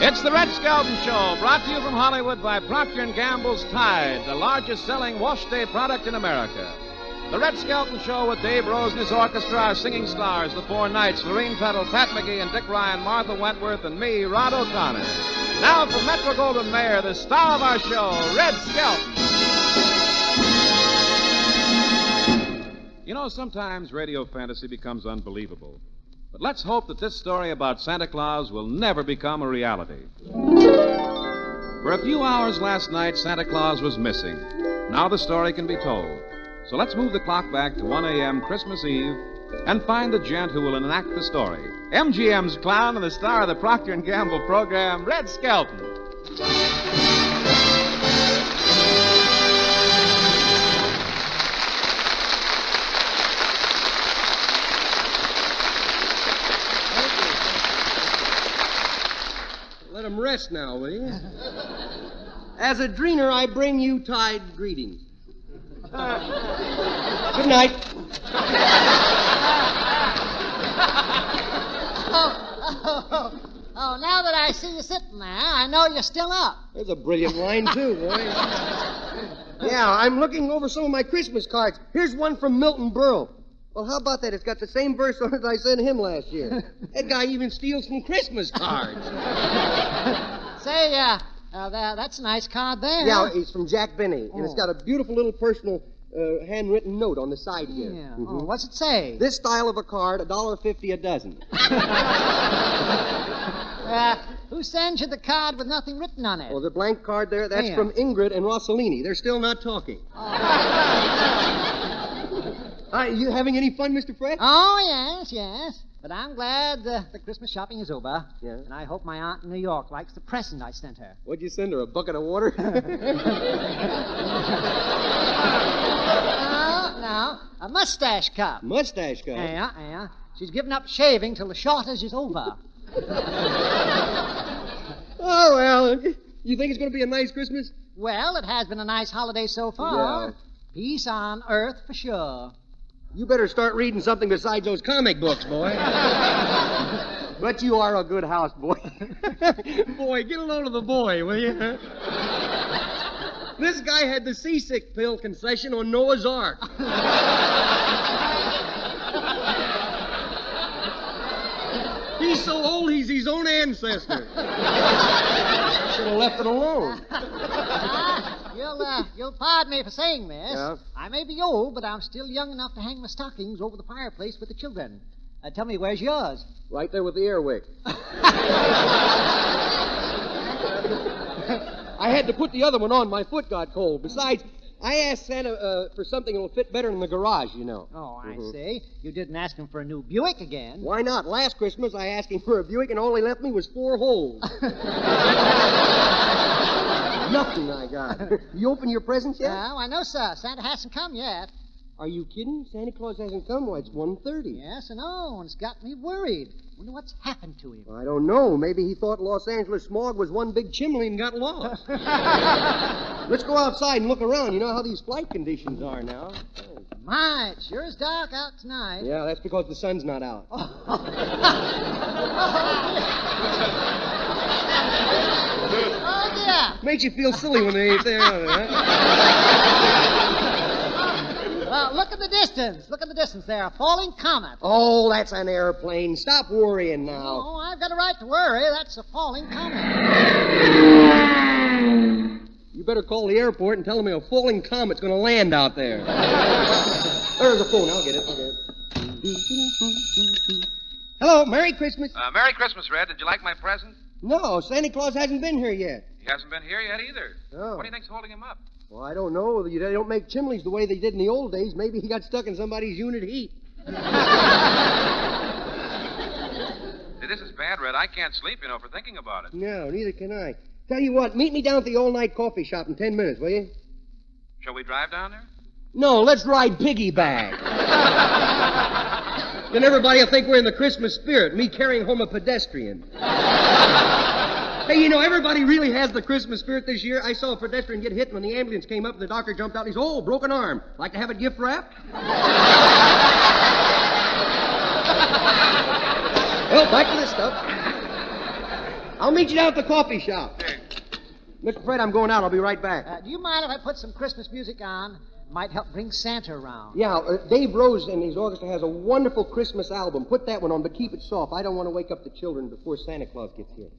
It's the Red Skelton Show, brought to you from Hollywood by Procter & Gamble's Tide, the largest-selling wash-day product in America. The Red Skelton Show with Dave Rose and his orchestra, our singing stars, the Four Knights, Lorene Tuttle, Pat McGee, and Dick Ryan, Martha Wentworth, and me, Rod O'Connor. Now from Metro-Goldwyn-Mayer, the star of our show, Red Skelton. You know, sometimes radio fantasy becomes unbelievable. But let's hope that this story about Santa Claus will never become a reality. For a few hours last night, Santa Claus was missing. Now the story can be told. So let's move the clock back to 1 a.m. Christmas Eve and find the gent who will enact the story. MGM's clown and the star of the Procter & Gamble program, Red Skelton. Let him rest now, will you? As a dreener, I bring you Tide greetings. Good night. Oh, now that I see you sitting there, I know you're still up. There's a brilliant line, too, boy. Yeah, I'm looking over some of my Christmas cards. Here's one from Milton Berle. Well, how about that? It's got the same verse on it I sent him last year. That guy even steals from Christmas cards. Say, that's a nice card there. Yeah, it's from Jack Benny, and it's got a beautiful little personal handwritten note on the side here. Yeah. Mm-hmm. Oh, what's it say? This style of a card, $1.50 a dozen. Who sends you the card with nothing written on it? Well, the blank card there, that's from Ingrid and Rossellini. They're still not talking. You having any fun, Mr. Fred? Oh, yes. But I'm glad the Christmas shopping is over. Yeah. And I hope my aunt in New York likes the present I sent her. What'd you send her, a bucket of water? No, a mustache cup. Mustache cup? Yeah. She's given up shaving till the shortage is over. Oh, well, you think it's going to be a nice Christmas? Well, it has been a nice holiday so far. Yeah. Peace on earth for sure. You better start reading something besides those comic books, boy. But you are a good houseboy. Boy, get a load of the boy, will you? This guy had the seasick pill concession on Noah's Ark. He's so old, he's his own ancestor. Should have left it alone. You'll pardon me for saying this. Yeah? I may be old, but I'm still young enough to hang my stockings over the fireplace with the children. Tell me, where's yours? Right there with the airwick. I had to put the other one on. My foot got cold. Besides, I asked Santa for something that'll fit better in the garage, you know. Oh, I see. You didn't ask him for a new Buick again. Why not? Last Christmas, I asked him for a Buick, and all he left me was 4 holes. Nothing I got. You open your presents yet? No, I know, sir. Santa hasn't come yet. Are you kidding? Santa Claus hasn't come. Why, it's 1:30. Yes, I know, and it's got me worried. Wonder what's happened to him. I don't know. Maybe he thought Los Angeles smog was one big chimney and got lost. Let's go outside and look around. You know how these flight conditions are now. Oh. My, it sure is dark out tonight. Yeah, that's because the sun's not out. Oh, dear. Makes you feel silly when they ain't there. Well, look at the distance. Look at the distance there. A falling comet. Oh, that's an airplane. Stop worrying now. Oh, I've got a right to worry. That's a falling comet. You better call the airport and tell them a falling comet's going to land out there. There's a phone. I'll get it. Hello. Merry Christmas. Merry Christmas, Red. Did you like my present? No, Santa Claus hasn't been here yet. He hasn't been here yet either. Oh. What do you think's holding him up? Well, I don't know. They don't make chimneys the way they did in the old days. Maybe he got stuck in somebody's unit heat. Hey, this is bad, Red. I can't sleep, for thinking about it. No, neither can I. Tell you what, meet me down at the all-night coffee shop in 10 minutes, will you? Shall we drive down there? No, let's ride piggyback. Then everybody will think we're in the Christmas spirit, me carrying home a pedestrian. Hey, everybody really has the Christmas spirit this year. I saw a pedestrian get hit when the ambulance came up and the doctor jumped out and he said, "Oh, broken arm. Like to have it gift wrapped?" Well, back to this stuff. I'll meet you down at the coffee shop. Mr. Fred, I'm going out. I'll be right back. Do you mind if I put some Christmas music on? Might help bring Santa around. Yeah, Dave Rose and his orchestra has a wonderful Christmas album. Put that one on, but keep it soft. I don't want to wake up the children before Santa Claus gets here.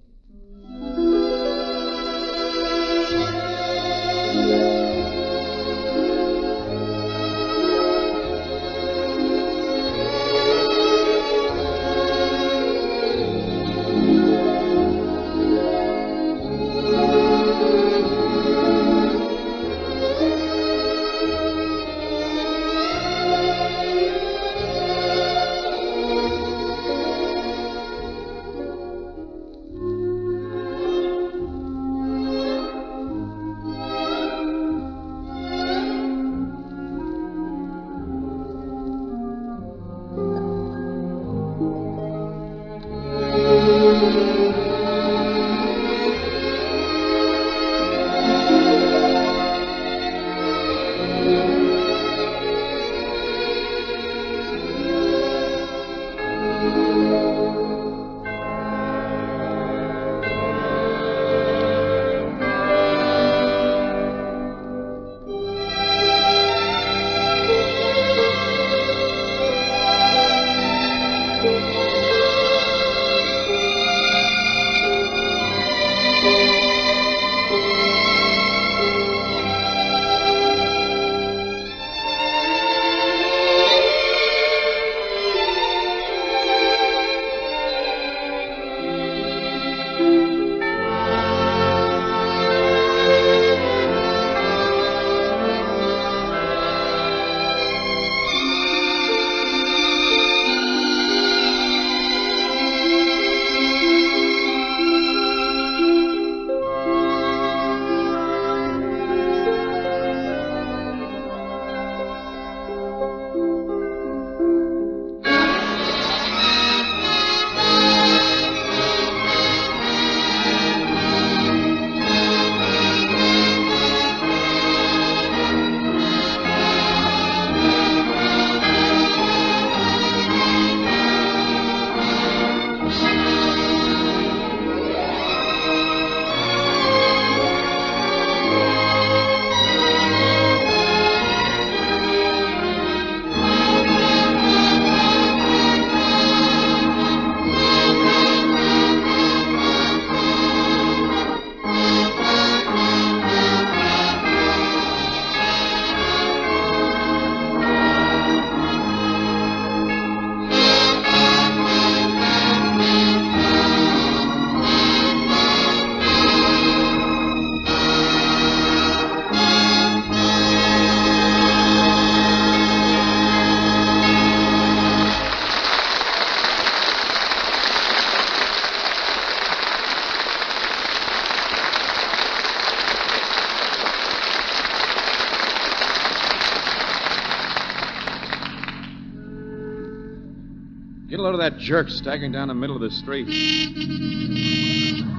Get a load of that jerk staggering down the middle of the street.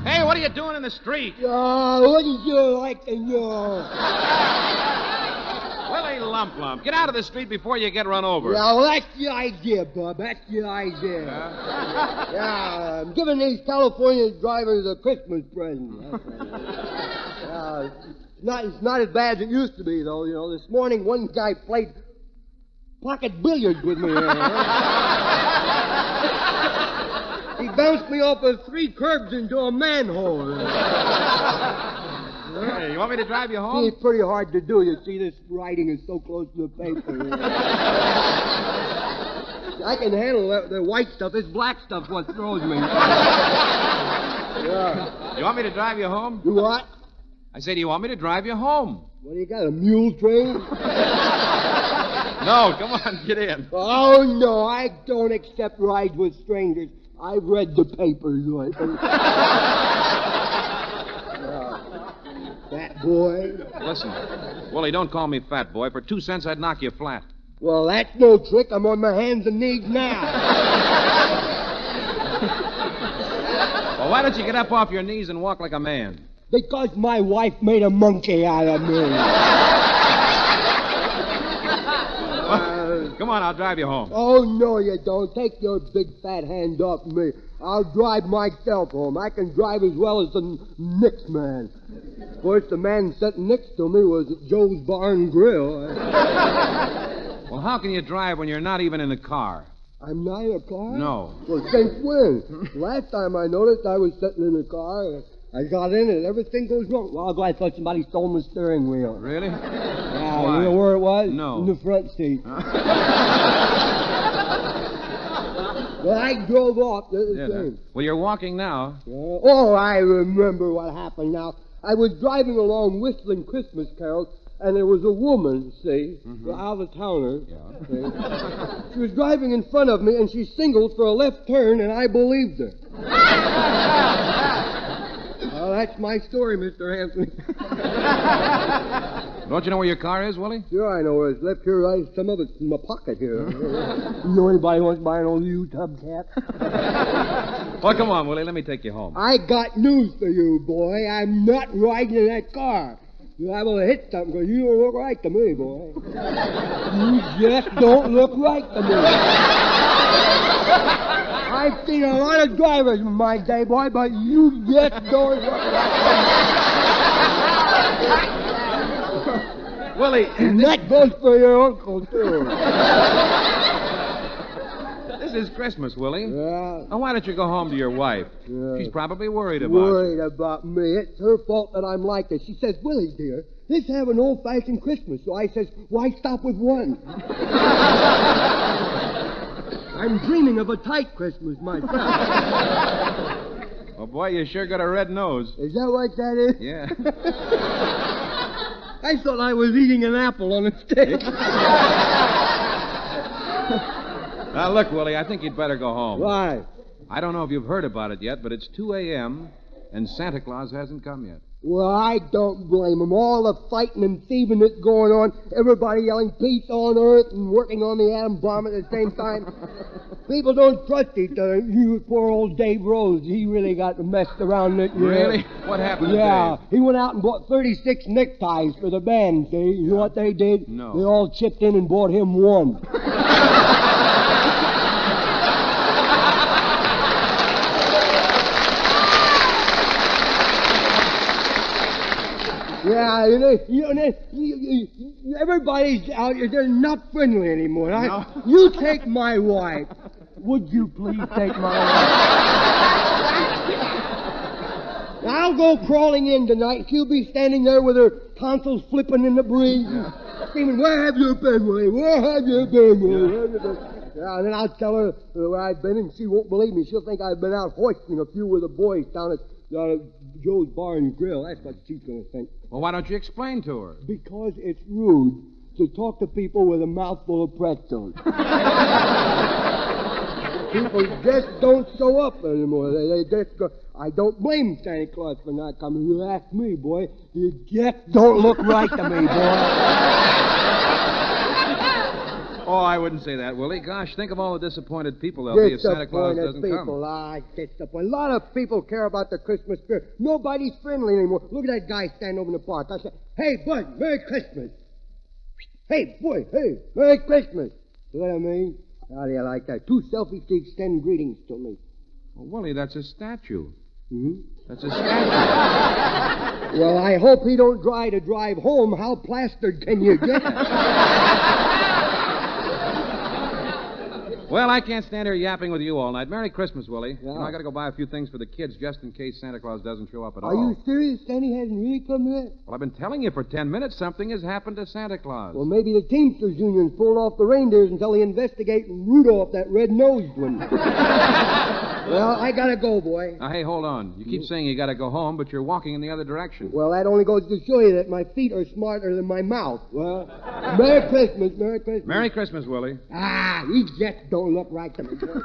Hey, what are you doing in the street? What did you like to know? Willie Lump. Get out of the street before you get run over. Yeah, well, that's the idea, Bub. That's the idea. Yeah, I'm giving these California drivers a Christmas present. It's not as bad as it used to be, though. You know, this morning one guy played pocket billiards with me. He bounced me off of 3 curbs into a manhole. Hey, you want me to drive you home? See, it's pretty hard to do. You see, this writing is so close to the paper. I can handle the white stuff. This black stuff's what throws me. Yeah. You want me to drive you home? You what? I say, do you want me to drive you home? What do you got, a mule train? No, come on, get in. Oh, no, I don't accept rides with strangers. I've read the papers lately. Fat boy. Listen, Willie, don't call me fat boy. For 2 cents, I'd knock you flat. Well, that's no trick. I'm on my hands and knees now. Well, why don't you get up off your knees and walk like a man? Because my wife made a monkey out of me. Come on, I'll drive you home. Oh, no, you don't. Take your big fat hand off me. I'll drive myself home. I can drive as well as the next man. Of course, the man sitting next to me was at Joe's Bar and Grill. Well, how can you drive when you're not even in the car? I'm not in a car? No. Well, since when? Last time I noticed I was sitting in a car. I got in and everything goes wrong. Well, I thought somebody stole my steering wheel. Really? Yeah, Why? you know where it was? No. In the front seat. Well, I drove off. Well, you're walking now. Oh, I remember what happened now. I was driving along whistling Christmas carols, and there was a woman, see, out-of-towner. Yeah. See. She was driving in front of me, and she signaled for a left turn, and I believed her. Well, that's my story, Mr. Hanson. Don't you know where your car is, Willie? Sure, I know where it's left here. Some of it's in my pocket here. You know anybody wants to buy an old used hubcap? Well, come on, Willie. Let me take you home. I got news for you, boy. I'm not riding in that car. You're liable to hit something because you don't look right to me, boy. You just don't look right to me. I've seen a lot of drivers in my day, boy, but you just don't look right. Willie, And that goes for your uncle, too. this is Christmas, Willie. Yeah. Now, why don't you go home to your wife? Yeah. She's probably worried about Worried about me. It's her fault that I'm like this. She says, Willie, dear, let's have an old-fashioned Christmas. So I says, why stop with one? I'm dreaming of a tight Christmas myself. Oh, boy, you sure got a red nose. Is that what that is? Yeah. I thought I was eating an apple on a stick. Now, look, Willie, I think you'd better go home. Why? I don't know if you've heard about it yet, but it's 2 a.m., and Santa Claus hasn't come yet. Well, I don't blame him. All the fighting and thieving that's going on, everybody yelling peace on earth and working on the atom bomb at the same time. People don't trust each other. You poor old Dave Rose, he really got messed around that year. Really? What happened to Yeah, Dave? he went out and bought 36 neckties for the band, see? You know what they did? No. They all chipped in and bought him one. Yeah, everybody's out here. They're not friendly anymore. No. You take my wife. Would you please take my wife? I'll go crawling in tonight. She'll be standing there with her tonsils flipping in the breeze, screaming, "Where have you been, Willie? Where have you been, Willie? Where have you been?" Yeah, and then I'll tell her where I've been, and she won't believe me. She'll think I've been out hoisting a few with the boys down at Joe's Bar and Grill. That's what she's going to think. Well, why don't you explain to her? Because it's rude to talk to people with a mouthful of pretzels. People just don't show up anymore. They just go. I don't blame Santa Claus for not coming. You ask me, boy. You just don't look right to me, boy. Oh, I wouldn't say that, Willie. Gosh, think of all the disappointed people there'll be if Santa Claus doesn't people. come. Disappointed. A lot of people care about the Christmas spirit. Nobody's friendly anymore. Look at that guy standing over in the park. I said, "Hey, bud, Merry Christmas." "Hey, boy, hey, Merry Christmas." You know what I mean? How do you like that? Two selfies to extend greetings to me. Well, Willie, that's a statue. Mm-hmm. That's a statue. Well, I hope he don't try to drive home. How plastered can you get? Well, I can't stand here yapping with you all night. Merry Christmas, Willie. Yeah. You know, I got to go buy a few things for the kids just in case Santa Claus doesn't show up at all. Are you serious? Sandy hasn't really come yet? Well, I've been telling you for 10 minutes something has happened to Santa Claus. Well, maybe the Teamsters Union's pulled off the reindeers until they investigate Rudolph, that red-nosed one. Well, I gotta go, boy. Now, hey, hold on. You keep saying you got to go home, but you're walking in the other direction. Well, that only goes to show you that my feet are smarter than my mouth. Well, Merry Christmas, Merry Christmas. Merry Christmas, Willie. Ah, you just don't look right to me, boy.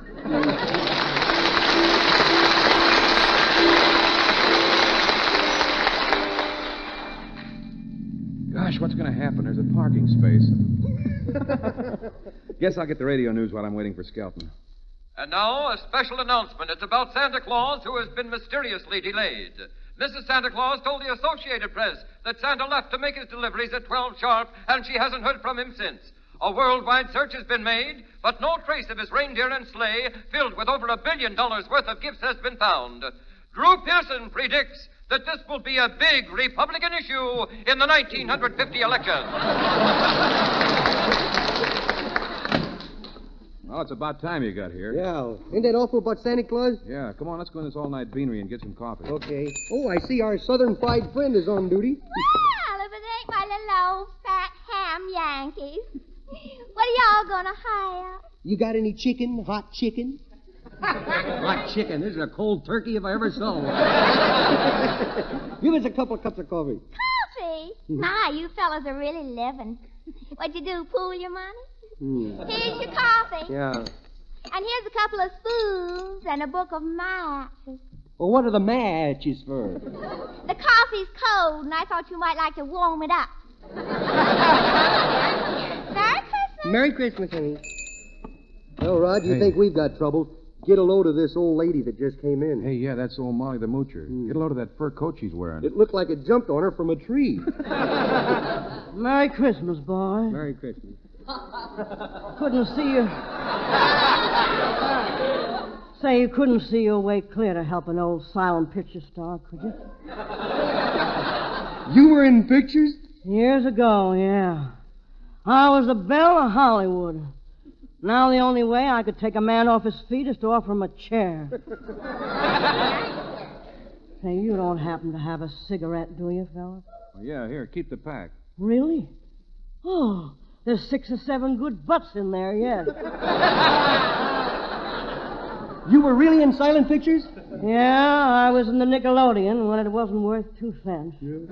Gosh, what's going to happen? There's a parking space. Guess I'll get the radio news while I'm waiting for Skelton. And now, a special announcement. It's about Santa Claus, who has been mysteriously delayed. Mrs. Santa Claus told the Associated Press that Santa left to make his deliveries at 12 sharp, and she hasn't heard from him since. A worldwide search has been made, but no trace of his reindeer and sleigh, filled with over $1 billion worth of gifts, has been found. Drew Pearson predicts that this will be a big Republican issue in the 1950 election. Well, it's about time you got here. Yeah. Ain't that awful about Santa Claus? Yeah, come on, let's go in this all-night beanery and get some coffee. Okay. Oh, I see our Southern fried friend is on duty. Well, if it ain't my little old fat ham Yankees. What are y'all gonna hire? You got any chicken, hot chicken? Hot chicken. This is a cold turkey if I ever saw one. Give us a couple of cups of coffee. Coffee? My, you fellas are really living. What you do, pool your money? Here's your coffee. Yeah. And here's a couple of spoons and a book of matches. Well, what are the matches for? The coffee's cold, and I thought you might like to warm it up. Merry Christmas. Merry Christmas, honey. Well, Rod, you think we've got trouble? Get a load of this old lady that just came in. Hey, yeah, that's old Molly the Moocher. Get a load of that fur coat she's wearing. It looked like it jumped on her from a tree. Merry Christmas, boy. Merry Christmas. Couldn't see you. Say, you couldn't see your way clear to help an old silent picture star, could you? You were in pictures? Years ago, yeah. I was the belle of Hollywood. Now the only way I could take a man off his feet is to offer him a chair. Say, you don't happen to have a cigarette, do you, fella? Oh, yeah, here, keep the pack. Really? Oh, there's 6 or 7 good butts in there, yes. You were really in silent pictures? Yeah, I was in the Nickelodeon when it wasn't worth 2 cents. Yeah.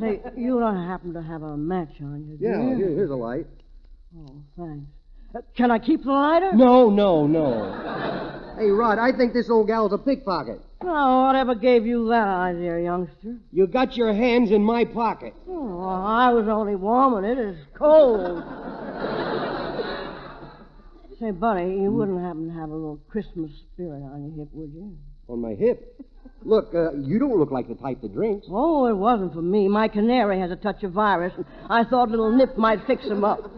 Say, you don't happen to have a match on you, do you? Here's a light. Oh, thanks. Can I keep the lighter? No. Hey, Rod, I think this old gal's a pickpocket. Oh, whatever gave you that idea, youngster? You got your hands in my pocket. Oh, I was only warming it. It's cold. Say, buddy, you wouldn't happen to have a little Christmas spirit on your hip, would you? On my hip? Look, you don't look like the type that drinks. Oh, it wasn't for me. My canary has a touch of virus, and I thought little Nip might fix him up.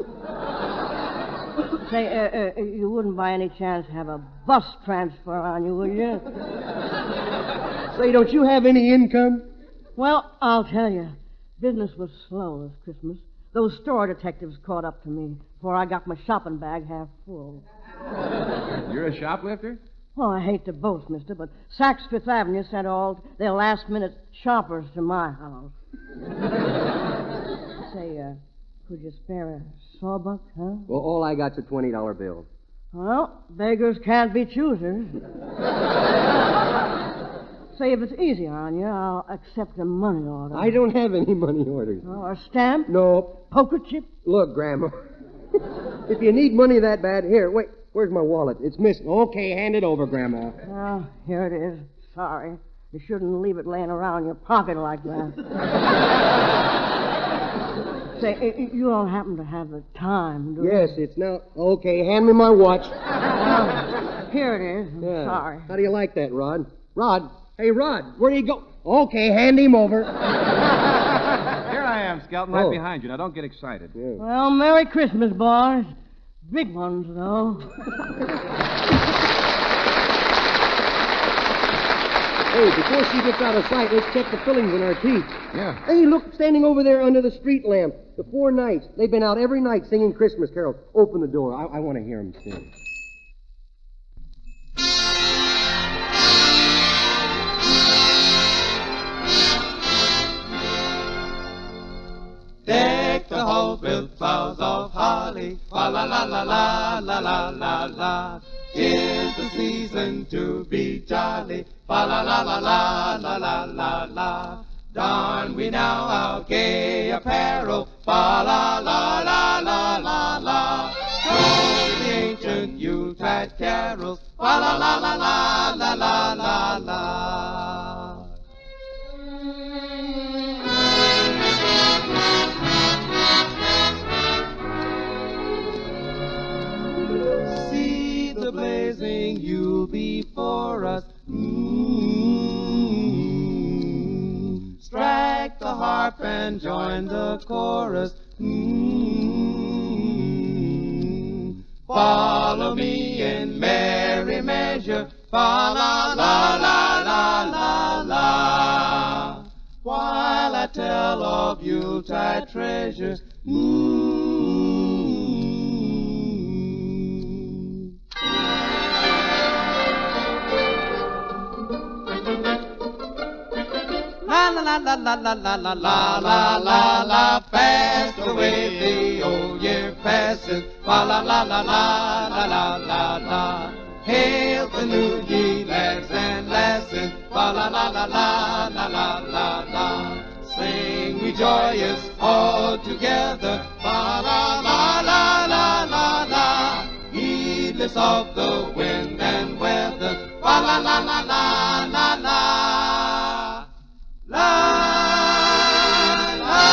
Say, you wouldn't by any chance have a bus transfer on you, would you? Say, don't you have any income? Well, I'll tell you. Business was slow this Christmas. Those store detectives caught up to me before I got my shopping bag half full. You're a shoplifter? Oh, I hate to boast, mister, but Saks Fifth Avenue sent all their last-minute shoppers to my house. Say, could you spare a sawbuck, huh? Well, all I got's a $20 bill. Well, beggars can't be choosers. Say, if it's easy on you, I'll accept a money order. I don't have any money orders. Oh, or a stamp? No. Poker chip? Look, Grandma, if you need money that bad, here, wait, where's my wallet? It's missing. Okay, hand it over, Grandma. Oh, here it is. Sorry. You shouldn't leave it laying around in your pocket like that. Say, you don't happen to have the time, do you? Yes, it's now. Okay, hand me my watch. Here it is. Yeah. Sorry. How do you like that, Rod? Rod? Hey, Rod, where do you go? Okay, hand him over. Here I am, Skelton, right Oh. behind you. Now, don't get excited. Yeah. Well, Merry Christmas, boys. Big ones, though. Hey, before she gets out of sight, let's check the fillings in our teeth. Yeah. Hey, look, standing over there under the street lamp. The 4 Knights. They've been out every night singing Christmas carols. Open the door. I want to hear them sing. Deck the halls with boughs of holly, fa la la la la la la la la. 'Tis the season to be jolly, fa la la la la la la la la. Don we now our gay apparel, fa la la la la la la. Join the ancient Yuletide carols, fa la la la la la la la la. See the blazing Yule before us. Strike the harp and join the chorus. Follow me in merry measure, fa la la la la la la. While I tell of Yuletide treasures, La la la la la la la la la la la. Fast away the old year passes. Fa la la la la la la la la. Hail the new ye lads and lasses. Fa la la la la la la la la. Sing we joyous all together. Fa la la la la la la. Heedless of the wind and weather. Fa la la la la la la. La, la.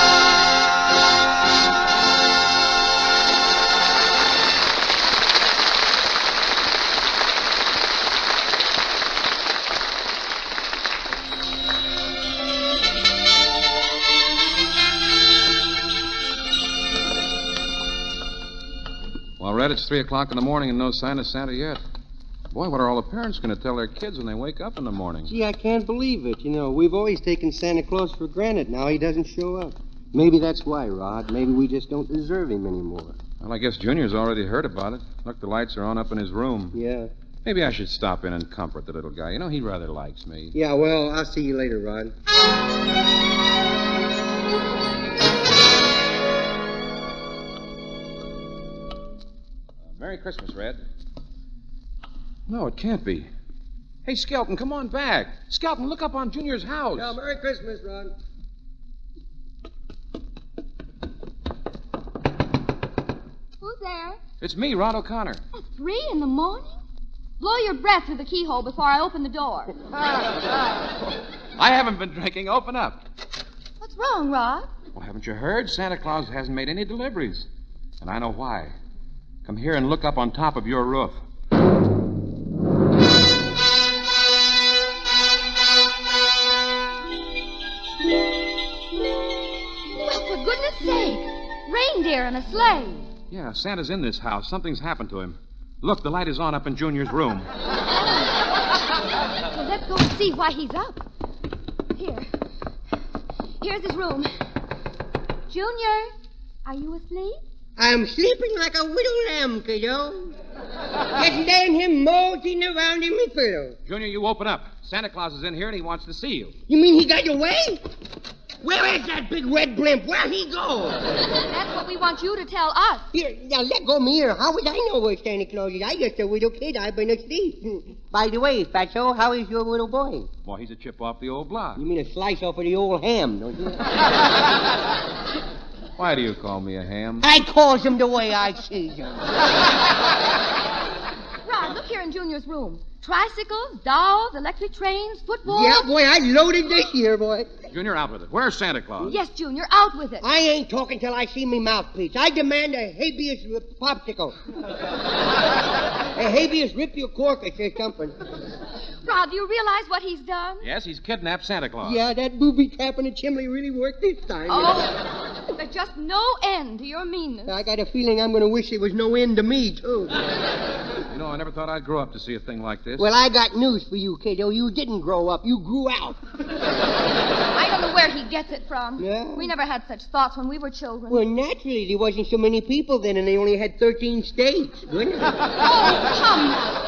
Well, Red, it's 3 o'clock in the morning and no sign of Santa yet. Boy, what are all the parents going to tell their kids when they wake up in the morning? Gee, I can't believe it. You know, we've always taken Santa Claus for granted. Now he doesn't show up. Maybe that's why, Rod. Maybe we just don't deserve him anymore. Well, I guess Junior's already heard about it. Look, the lights are on up in his room. Yeah. Maybe I should stop in and comfort the little guy. You know, he rather likes me. Yeah, well, I'll see you later, Rod. Merry Christmas, Red. No, it can't be. Hey, Skelton, come on back. Skelton, look up on Junior's house. Yeah, Merry Christmas, Rod. Who's there? It's me, Rod O'Connor. At 3 in the morning? Blow your breath through the keyhole before I open the door. I haven't been drinking. Open up. What's wrong, Rod? Well, haven't you heard? Santa Claus hasn't made any deliveries. And I know why. Come here and look up on top of your roof. Well, for goodness sake. Reindeer and a sleigh. Yeah, Santa's in this house. Something's happened to him. Look, the light is on up in Junior's room. Well, let's go and see why he's up. Here's his room. Junior, are you asleep? I'm sleeping like a widow lamb, kiddo. Just laying him moseying around in my pillow. Junior, you open up. Santa Claus is in here and he wants to see you. You mean he got away? Where is that big red blimp? Where'd he go? That's what we want you to tell us. Here, now let go of me here. How would I know where Santa Claus is? I just a widow kid. I've been asleep. By the way, Fatso, how is your little boy? Boy, he's a chip off the old block. You mean a slice off of the old ham, don't you? Why do you call me a ham? I calls him the way I sees him. Rod, look here in Junior's room. Tricycles, dolls, electric trains, footballs. Yeah, boy, I loaded this year, boy. Junior, out with it. Where's Santa Claus? Yes, Junior, out with it. I ain't talking till I see me mouthpiece. I demand a habeas popsicle. A habeas rip your cork or something. Rod, do you realize what he's done? Yes, he's kidnapped Santa Claus. Yeah, that booby trap in the chimney really worked this time. Oh, there's just no end to your meanness. I got a feeling I'm going to wish there was no end to me, too. You know, I never thought I'd grow up to see a thing like this. Well, I got news for you, kiddo. You didn't grow up. You grew out. I don't know where he gets it from. Yeah. We never had such thoughts when we were children. Well, naturally, there wasn't so many people then, and they only had 13 states. Wouldn't it? Oh, come now.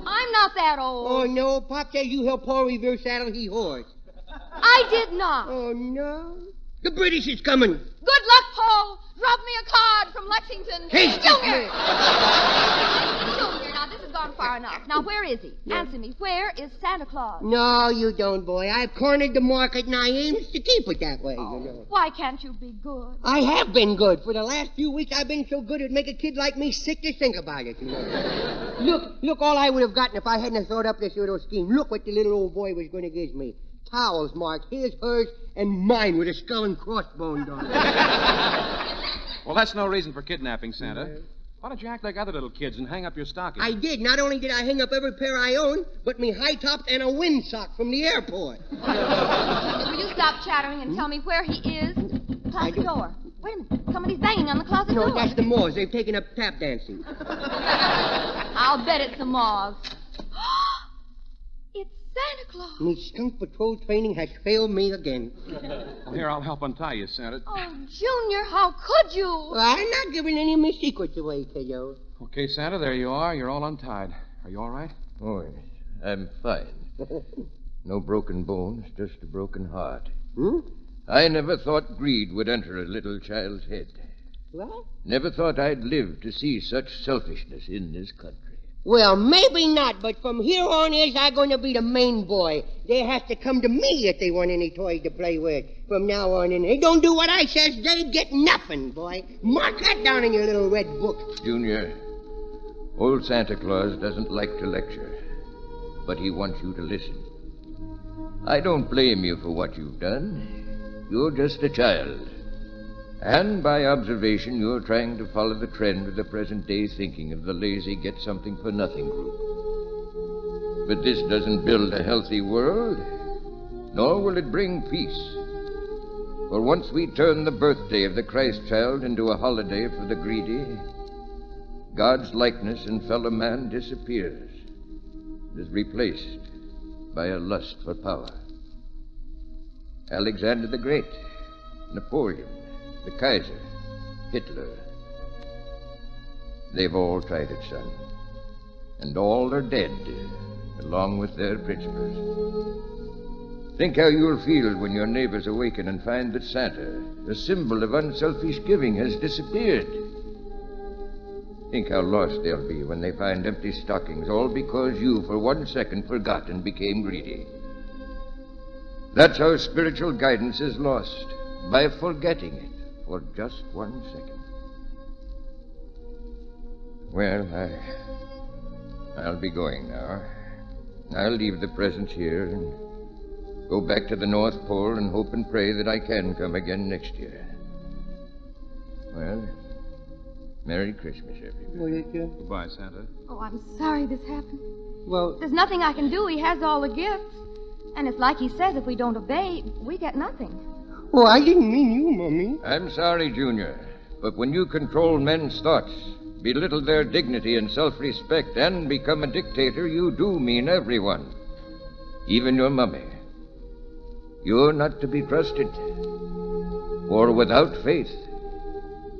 I'm not that old. Oh, no. Pop says you helped Paul reverse saddle his horse. I did not. Oh, no. The British is coming. Good luck, Paul. Drop me a card from Lexington. Hey, Junior! Junior, now this has gone far enough. Now, where is he? Yeah. Answer me. Where is Santa Claus? No, you don't, boy. I've cornered the market, and I aims to keep it that way, you know. Why can't you be good? I have been good. For the last few weeks, I've been so good it'd make a kid like me sick to think about it, you know. Look all I would have gotten if I hadn't thought up this little scheme. Look what the little old boy was going to give me. Towels marked his, hers, and mine with a skull and crossbones on it. Well, that's no reason for kidnapping Santa. Why don't you act like other little kids and hang up your stocking? I did. Not only did I hang up every pair I own, but me high tops and a windsock from the airport. Will you stop chattering and tell me where he is? Close the door. Wait a minute. Somebody's banging on the closet No, door. that's the Moors. They've taken up tap dancing. I'll bet it's the Moths. It's Santa Claus. Me skunk patrol training has failed me again. Well, here, I'll help untie you, Santa. Oh, Junior, how could you? Well, I'm not giving any of my secrets away, kiddo. Okay, Santa, there you are. You're all untied. Are you all right? Oh, yes. I'm fine. No broken bones, just a broken heart. I never thought greed would enter a little child's head. What? Never thought I'd live to see such selfishness in this country. Well, maybe not, but from here on is I'm going to be the main boy. They have to come to me if they want any toys to play with. From now on, and they don't do what I says, they get nothing, boy. Mark that down in your little red book. Junior, old Santa Claus doesn't like to lecture, but he wants you to listen. I don't blame you for what you've done. You're just a child. And by observation, you're trying to follow the trend of the present day thinking of the lazy get-something-for-nothing group. But this doesn't build a healthy world, nor will it bring peace. For once we turn the birthday of the Christ child into a holiday for the greedy, God's likeness in fellow man disappears, is replaced by a lust for power. Alexander the Great, Napoleon, the Kaiser, Hitler. They've all tried it, son. And all are dead, along with their principles. Think how you'll feel when your neighbors awaken and find that Santa, the symbol of unselfish giving, has disappeared. Think how lost they'll be when they find empty stockings, all because you, for 1 second, forgot and became greedy. That's how spiritual guidance is lost, by forgetting it for just 1 second. Well, I'll be going now. I'll leave the presents here and go back to the North Pole and hope and pray that I can come again next year. Well, Merry Christmas, everybody. Goodbye, Santa. Oh, I'm sorry this happened. Well, There's nothing I can do. He has all the gifts. And it's like he says, if we don't obey, we get nothing. oh, I didn't mean you, Mummy. I'm sorry, Junior, but when you control men's thoughts, belittle their dignity and self-respect, and become a dictator, you do mean everyone, even your mummy. You're not to be trusted, for without faith,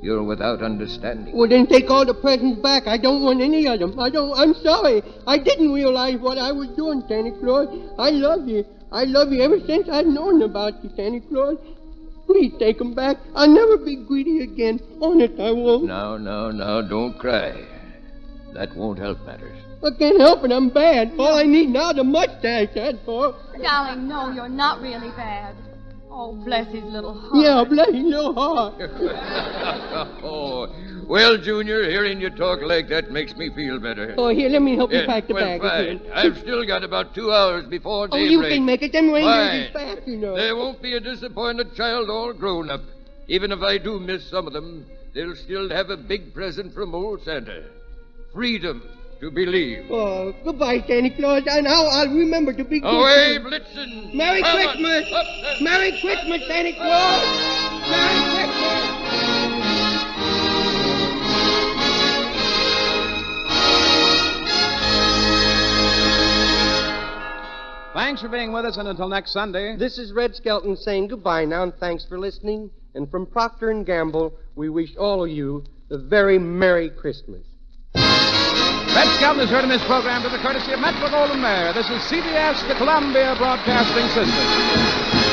you're without understanding. Well, then take all the presents back. I don't want any of them. I'm sorry. I didn't realize what I was doing, Santa Claus. I love you. I love you ever since I've known about you, Santa Claus. Please take them back. I'll never be greedy again. Honest, I won't. Now, don't cry. That won't help matters. I can't help it. I'm bad. All I need now is a mustache, that's all. Darling, no, you're not really bad. Oh, bless his little heart. Yeah, bless your little heart. Oh, well, Junior, hearing you talk like that makes me feel better. Oh, here, let me help you Yeah, pack the well, bag fine. again. I've still got about 2 hours before Oh, daybreak. you can make it. Them reindeers is Fine. fast, you know. There won't be a disappointed child all grown up. Even if I do miss some of them, they'll still have a big present from old Santa. Freedom to believe. Oh, goodbye, Santa Claus. And I'll remember to be good. Away, Blitzen! Merry Come on. Christmas! Up. Merry Christmas, Santa Claus! Merry Christmas! Thanks for being with us, and until next Sunday. This is Red Skelton saying goodbye now, and thanks for listening. And from Procter & Gamble, we wish all of you a very Merry Christmas. Red Skelton has heard in this program to the courtesy of Metro Goldwyn Mayer. This is CBS, the Columbia Broadcasting System.